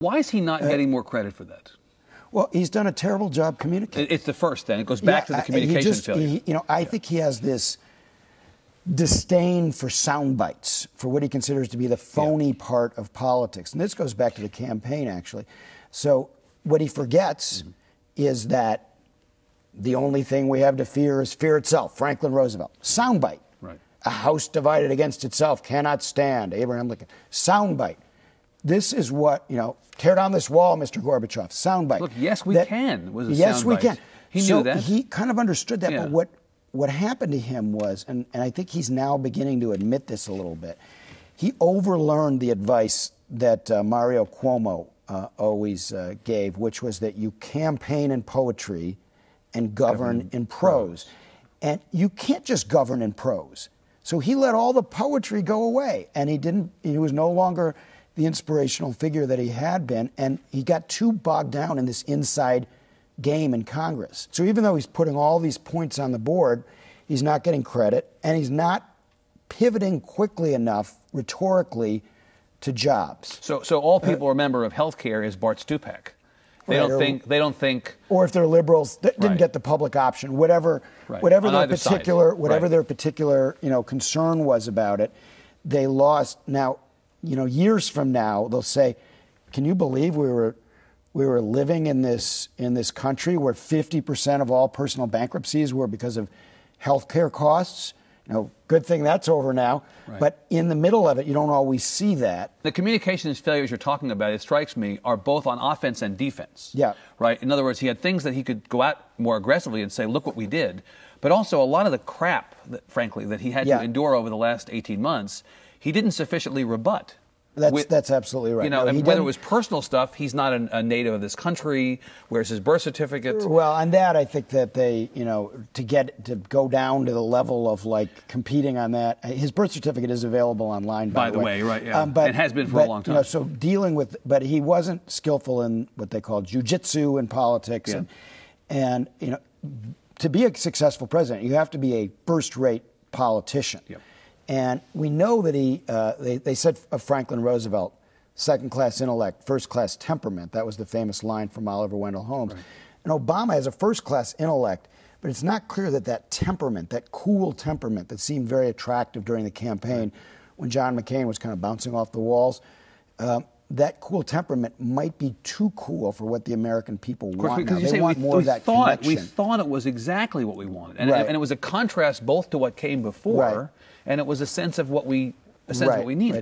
Why is he not getting more credit for that? Well, he's done a terrible job communicating. It's the first thing. It goes back to the communication failure. I think he has this disdain for sound bites, for what he considers to be the phony part of politics. And this goes back to the campaign, actually. So what he forgets is that the only thing we have to fear is fear itself. Franklin Roosevelt. Soundbite. Right. A house divided against itself cannot stand. Abraham Lincoln. Soundbite. This is what, tear down this wall, Mr. Gorbachev. Soundbite. Look, yes, we can was a yes, soundbite. We can. He knew that. He kind of understood that. Yeah. But what happened to him was, and I think he's now beginning to admit this a little bit, he overlearned the advice that Mario Cuomo always gave, which was that you campaign in poetry and govern in prose. And you can't just govern in prose. So he let all the poetry go away, and he was no longer the inspirational figure that he had been, and he got too bogged down in this inside game in Congress. So even though he's putting all these points on the board, he's not getting credit, and he's not pivoting quickly enough rhetorically to jobs. So all people remember of healthcare is Bart Stupak. They don't think. Or if they're liberals, didn't get the public option. Whatever their particular concern was about it, they lost. Now, years from now, they'll say, "Can you believe we were living in this country where 50% of all personal bankruptcies were because of healthcare costs?" Good thing that's over now. Right. But in the middle of it, you don't always see that. The communications failures you're talking about, it strikes me, are both on offense and defense. Yeah. Right? In other words, he had things that he could go out more aggressively and say, look what we did. But also a lot of the crap, frankly, that he had to endure over the last 18 months, he didn't sufficiently rebut. That's absolutely right. And whether it was personal stuff, he's not a native of this country. Where's his birth certificate? Well, on that, I think that they, to go down to the level of competing on that, his birth certificate is available online. By the way, right? Yeah, it has been for a long time. So dealing with, but he wasn't skillful in what they call jujitsu in politics, and to be a successful president, you have to be a first-rate politician. Yep. And we know that they said of Franklin Roosevelt, second-class intellect, first-class temperament. That was the famous line from Oliver Wendell Holmes. Right. And Obama has a first-class intellect, but it's not clear that temperament, that cool temperament that seemed very attractive during the campaign when John McCain was kind of bouncing off the walls, that cool temperament might be too cool for what the American people want now. They want more of that connection. We thought it was exactly what we wanted. And it was a contrast both to what came before, and it was a sense of what we needed.